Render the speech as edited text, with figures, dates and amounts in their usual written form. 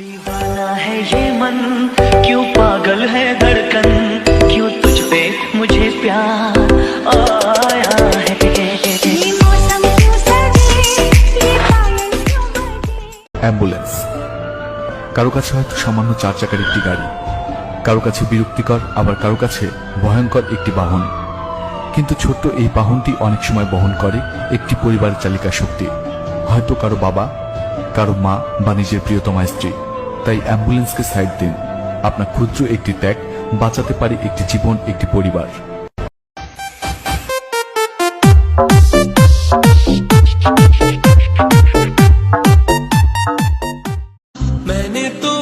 दीवाना है ये मन, क्यों पागल है धड़कन, क्यों तुझ पे मुझे प्यार आया है। অ্যাম্বুলেন্স কারো কাছে হয়তো সামান্য 4 চাকার একটি গাড়ি, কারো কাছে বিরক্তিকর, আবার কারো কাছে ভয়ঙ্কর একটি বাহন। কিন্তু ছোট্ট এই বাহনটি অনেক সময় বহন করে একটি পরিবারের চালিকা শক্তি, হয়তো কারো বাবা, কারো মা বা নিজের প্রিয়তমা স্ত্রী। তাই অ্যাম্বুলেন্সকে সাইড দিন, আপনার ক্ষুদ্র একটি ত্যাগ বাঁচাতে পারে একটি জীবন, একটি পরিবার। मैंने तो